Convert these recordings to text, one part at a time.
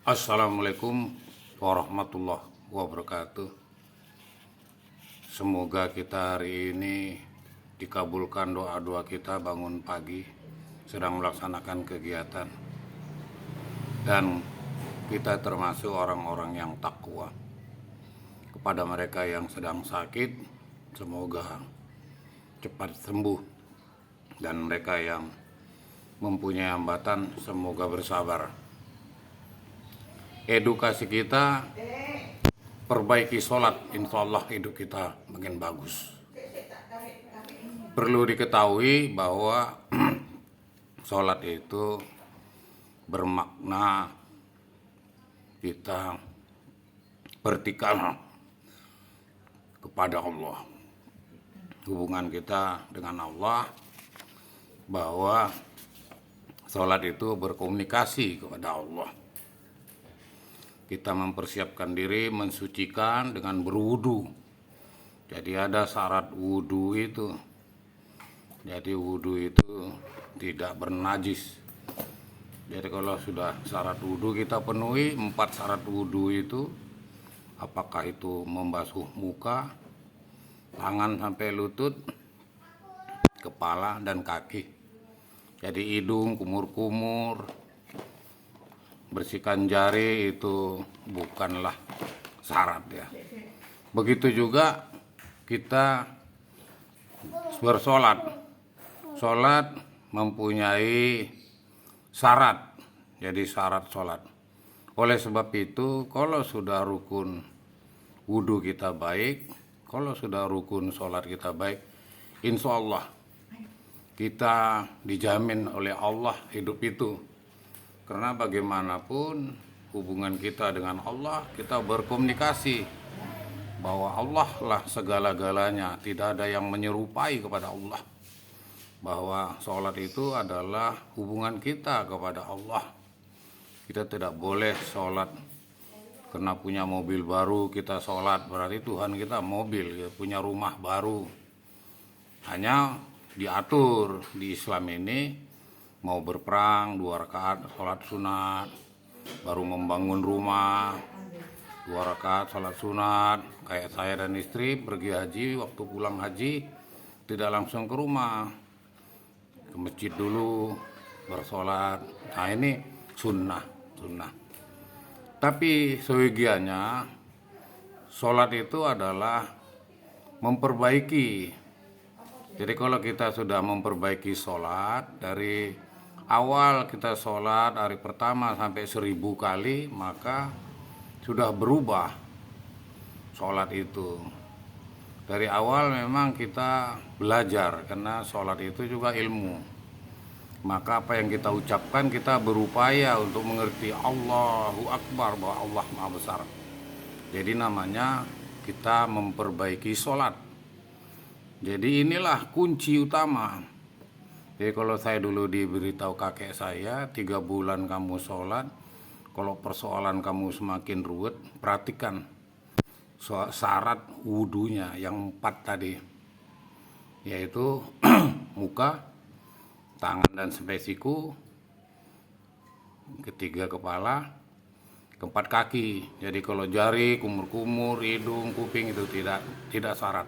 Assalamualaikum warahmatullahi wabarakatuh. Semoga kita hari ini dikabulkan doa-doa kita bangun pagi sedang melaksanakan kegiatan, dan kita termasuk orang-orang yang takwa. Kepada mereka yang sedang sakit, semoga cepat sembuh, dan mereka yang mempunyai hambatan semoga bersabar. Edukasi kita, perbaiki sholat, insya Allah hidup kita makin bagus. Perlu diketahui bahwa sholat itu bermakna kita vertikal kepada Allah, hubungan kita dengan Allah, bahwa sholat itu berkomunikasi kepada Allah. Kita mempersiapkan diri, mensucikan dengan berwudu. Jadi ada syarat wudu itu. Jadi wudu itu tidak bernajis. Jadi kalau sudah syarat wudu kita penuhi, 4 syarat wudu itu, apakah itu membasuh muka, tangan sampai lutut, kepala dan kaki. Jadi hidung, kumur-kumur, bersihkan jari itu bukanlah syarat ya. Begitu juga kita bersolat. Solat mempunyai syarat. Jadi syarat solat. Oleh sebab itu, kalau sudah rukun wudhu kita baik, kalau sudah rukun solat kita baik, insya Allah kita dijamin oleh Allah hidup itu. Karena bagaimanapun hubungan kita dengan Allah, kita berkomunikasi bahwa Allah lah segala-galanya, tidak ada yang menyerupai kepada Allah. Bahwa sholat itu adalah hubungan kita kepada Allah. Kita tidak boleh sholat karena punya mobil baru kita sholat, berarti Tuhan kita mobil, punya rumah baru. Hanya diatur di Islam ini, mau berperang 2 rakaat sholat sunat, baru membangun rumah 2 rakaat sholat sunat. Kayak saya dan istri pergi haji, waktu pulang haji tidak langsung ke rumah, ke masjid dulu bersolat. Nah ini sunnah. Tapi seyogianya sholat itu adalah memperbaiki. Jadi kalau kita sudah memperbaiki sholat, dari awal kita sholat hari pertama sampai 1000 kali, maka sudah berubah sholat itu. Dari awal memang kita belajar, karena sholat itu juga ilmu. Maka apa yang kita ucapkan, kita berupaya untuk mengerti Allahu Akbar, bahwa Allah Maha Besar. Jadi namanya kita memperbaiki sholat. Jadi inilah kunci utama. Jadi kalau saya dulu diberitahu kakek saya, 3 bulan kamu sholat, kalau persoalan kamu semakin ruwet, perhatikan syarat wudunya yang 4 tadi, yaitu muka, tangan dan sampai siku, ketiga kepala, keempat kaki. Jadi kalau jari, kumur-kumur, hidung, kuping itu tidak syarat.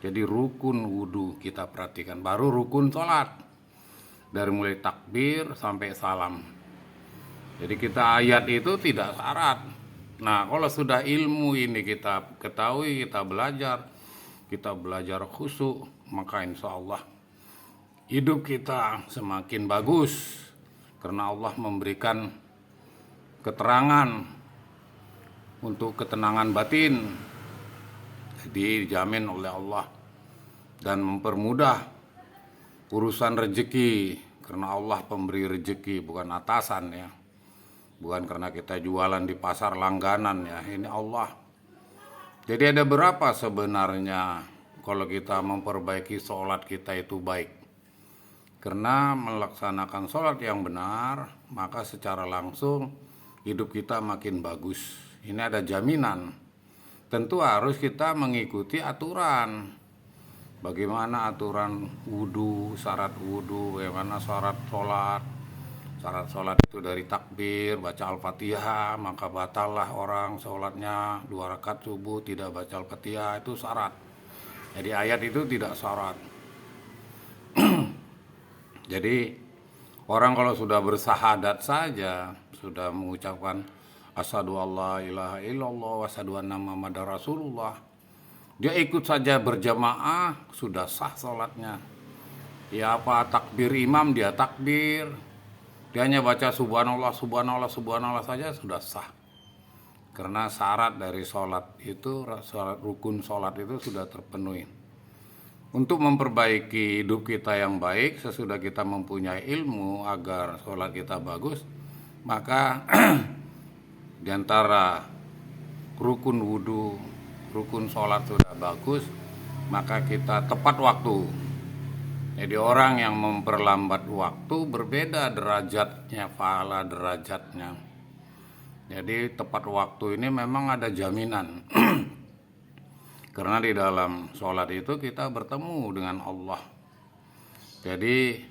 Jadi rukun wudhu kita perhatikan, baru rukun sholat. Dari mulai takbir sampai salam. Jadi kita ayat itu tidak syarat. Nah kalau sudah ilmu ini kita ketahui, kita belajar khusyuk, maka insya Allah hidup kita semakin bagus. Karena Allah memberikan keterangan untuk ketenangan batin. Jadi dijamin oleh Allah, dan mempermudah urusan rezeki, karena Allah pemberi rezeki, bukan atasan ya. Bukan karena kita jualan di pasar langganan ya, ini Allah. Jadi ada berapa sebenarnya kalau kita memperbaiki sholat kita itu baik. Karena melaksanakan sholat yang benar, maka secara langsung hidup kita makin bagus. Ini ada jaminan. Tentu harus kita mengikuti aturan. Bagaimana aturan wudhu, syarat wudhu, bagaimana syarat sholat, Syarat sholat itu dari takbir, baca Al-Fatihah, maka batallah orang sholatnya 2 rakaat subuh tidak baca Al-Fatihah, itu syarat. Jadi ayat itu tidak syarat. Jadi orang kalau sudah bersahadat saja, sudah mengucapkan asyhadu alla ilaha illallah wa asyhadu anna muhammadar rasulullah, dia ikut saja berjamaah, sudah sah sholatnya. Ya apa takbir imam dia takbir, dia hanya baca subhanallah, subhanallah, subhanallah saja sudah sah. Karena syarat dari sholat itu, syarat rukun sholat itu sudah terpenuhi. Untuk memperbaiki hidup kita yang baik, sesudah kita mempunyai ilmu agar sholat kita bagus, maka di antara rukun wudhu, rukun sholat sudah bagus, maka kita tepat waktu. Jadi orang yang memperlambat waktu berbeda derajatnya, pahala derajatnya. Jadi tepat waktu ini memang ada jaminan. Karena di dalam sholat itu kita bertemu dengan Allah. Jadi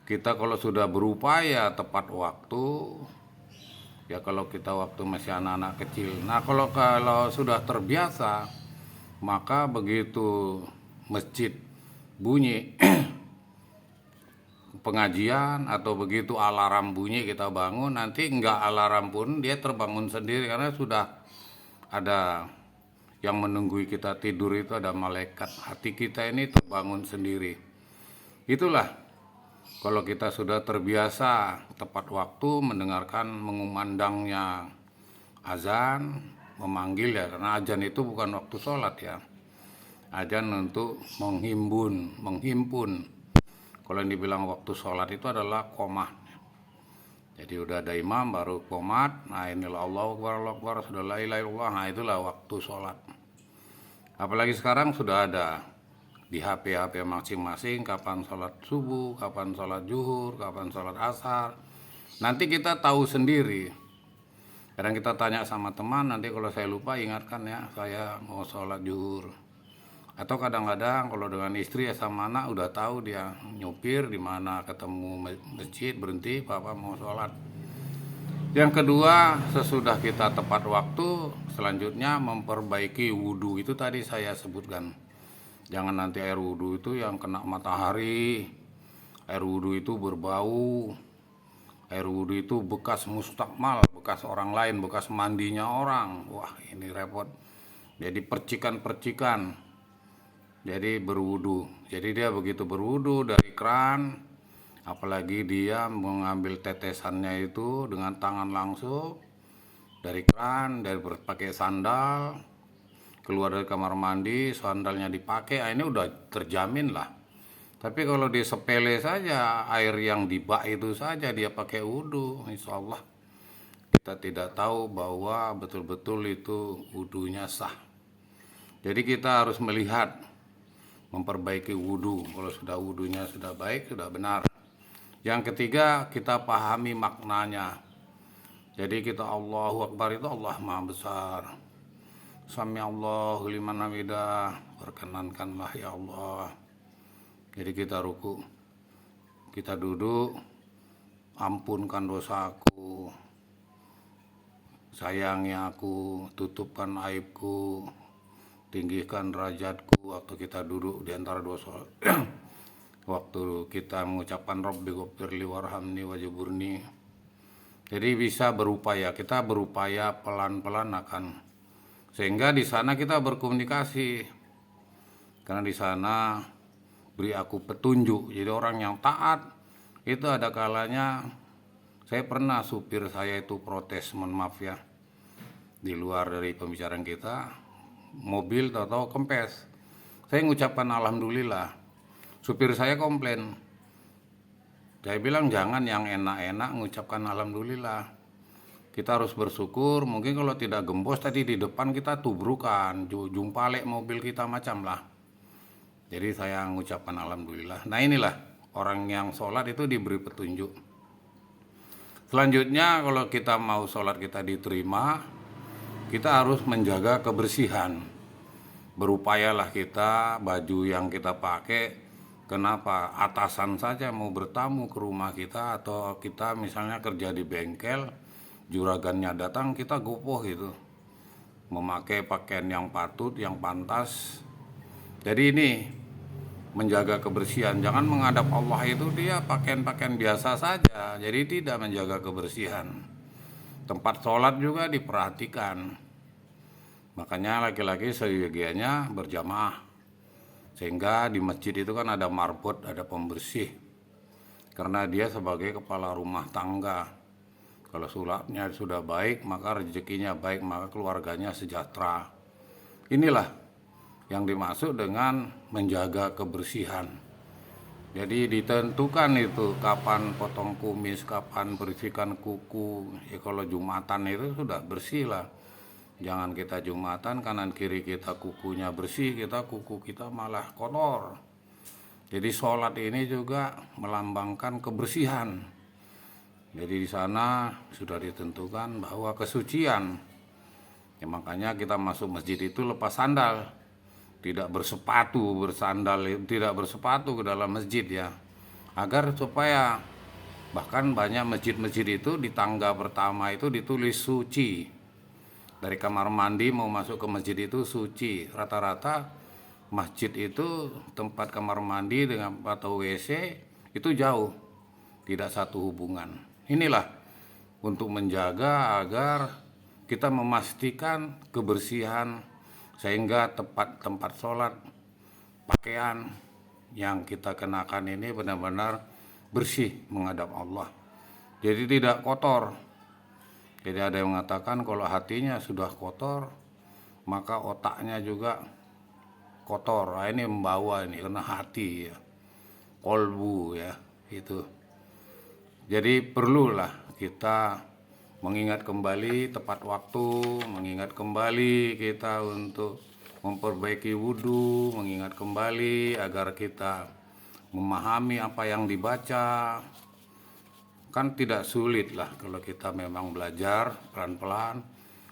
kita kalau sudah berupaya tepat waktu, ya kalau kita waktu masih anak-anak kecil. Nah kalau sudah terbiasa, maka begitu masjid bunyi pengajian atau begitu alarm bunyi kita bangun, nanti enggak alarm pun dia terbangun sendiri karena sudah ada yang menunggu kita tidur, itu ada malaikat. Hati kita ini terbangun sendiri. Itulah kalau kita sudah terbiasa tepat waktu mendengarkan mengumandangnya azan, memanggil ya, karena azan itu bukan waktu sholat ya. Azan untuk menghimpun. Kalau yang dibilang waktu sholat itu adalah qomat. Jadi udah ada imam baru qomat. Nah inilah Allahu Akbar, sudah la ilaha illallah. Nah itulah waktu sholat. Apalagi sekarang sudah ada di HP masing-masing kapan sholat subuh, kapan sholat zuhur, kapan sholat asar. Nanti kita tahu sendiri. Kadang kita tanya sama teman, nanti kalau saya lupa ingatkan ya, saya mau sholat zuhur. Atau kadang-kadang kalau dengan istri ya sama anak udah tahu dia nyupir di mana ketemu masjid, berhenti, papa mau sholat. Yang kedua, sesudah kita tepat waktu, selanjutnya memperbaiki wudhu. Itu tadi saya sebutkan. Jangan nanti air wudhu itu yang kena matahari, air wudhu itu berbau, air wudhu itu bekas mustakmal, bekas orang lain, bekas mandinya orang. Wah ini repot. Jadi percikan-percikan. Jadi berwudu. Jadi dia begitu berwudu dari keran, apalagi dia mengambil tetesannya itu dengan tangan langsung dari keran, dari pakai sandal, keluar dari kamar mandi, sandalnya dipakai, ini udah terjamin lah. Tapi kalau di sepele saja, air yang di bak itu saja dia pakai wudu, insya Allah kita tidak tahu bahwa betul-betul itu wudunya sah. Jadi kita harus melihat, memperbaiki wudhu. Kalau sudah wudhunya sudah baik, sudah benar. Yang ketiga, kita pahami maknanya. Jadi kita Allahu Akbar itu Allah Maha Besar. Sami Allahu liman hamidah, perkenankanlah ya Allah. Jadi kita ruku, kita duduk, ampunkan dosaku, sayangi aku, tutupkan aibku, tinggikan derajatku. Waktu kita duduk di antara dua sholat, waktu kita mengucapkan Rabbi ghfirli warhamni wajiburni. Jadi bisa berupaya, kita berupaya pelan-pelan akan, sehingga di sana kita berkomunikasi. Karena di sana beri aku petunjuk. Jadi orang yang taat itu ada kalanya, saya pernah supir saya itu protes, mohon maaf ya, di luar dari pembicaraan kita, mobil tahu-tahu kempes. Saya mengucapkan alhamdulillah. Supir saya komplain. Saya bilang jangan yang enak-enak mengucapkan alhamdulillah. Kita harus bersyukur. Mungkin kalau tidak gembos tadi di depan kita tubrukan, jumpalek mobil kita macam lah. Jadi saya mengucapkan alhamdulillah. Nah inilah orang yang sholat itu diberi petunjuk. Selanjutnya kalau kita mau sholat kita diterima, kita harus menjaga kebersihan. Berupayalah kita, baju yang kita pakai Kenapa? Atasan saja mau bertamu ke rumah kita, atau kita misalnya kerja di bengkel, juragannya datang, kita gopoh gitu, memakai pakaian yang patut, yang pantas. Jadi ini menjaga kebersihan. Jangan menghadap Allah itu dia pakaian-pakaian biasa saja, jadi tidak menjaga kebersihan. Tempat sholat juga diperhatikan. Makanya laki-laki seyogianya berjamaah, sehingga di masjid itu kan ada marbot, ada pembersih, karena dia sebagai kepala rumah tangga. Kalau sholatnya sudah baik, maka rezekinya baik, maka keluarganya sejahtera. Inilah yang dimaksud dengan menjaga kebersihan. Jadi ditentukan itu kapan potong kumis, kapan bersihkan kuku. Ya kalau Jumatan itu sudah bersih lah. Jangan kita Jumatan kanan kiri kita kukunya bersih, kuku kita malah kotor. Jadi sholat ini juga melambangkan kebersihan. Jadi di sana sudah ditentukan bahwa kesucian. Ya makanya kita masuk masjid itu lepas sandal, tidak bersepatu, tidak bersepatu ke dalam masjid ya. Agar supaya, bahkan banyak masjid-masjid itu di tangga pertama itu ditulis suci. Dari kamar mandi mau masuk ke masjid itu suci. Rata-rata masjid itu tempat kamar mandi dengan atau WC itu jauh, tidak satu hubungan. Inilah untuk menjaga agar kita memastikan kebersihan, sehingga tempat sholat, pakaian yang kita kenakan ini benar-benar bersih menghadap Allah. Jadi tidak kotor. Jadi ada yang mengatakan kalau hatinya sudah kotor, maka otaknya juga kotor. Nah, ini membawa ini karena hati ya, kolbu ya itu. Jadi perlulah kita mengingat kembali tepat waktu, mengingat kembali kita untuk memperbaiki wudhu, mengingat kembali agar kita memahami apa yang dibaca. Kan tidak sulit lah kalau kita memang belajar pelan-pelan.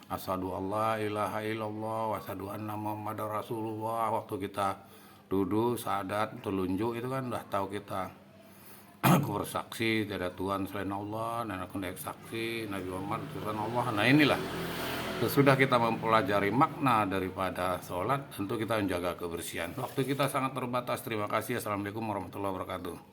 Asyhadu alla ilaha illallah wa asyhadu anna muhammadar rasulullah. Waktu kita duduk, syahadat, telunjuk itu kan udah tahu kita. Aku bersaksi tidak ada Tuhan selain Allah, dan aku saksi Nabi Muhammad utusan Allah. Nah inilah, sesudah kita mempelajari makna daripada sholat, tentu kita menjaga kebersihan. Waktu kita sangat terbatas. Terima kasih. Assalamualaikum warahmatullahi wabarakatuh.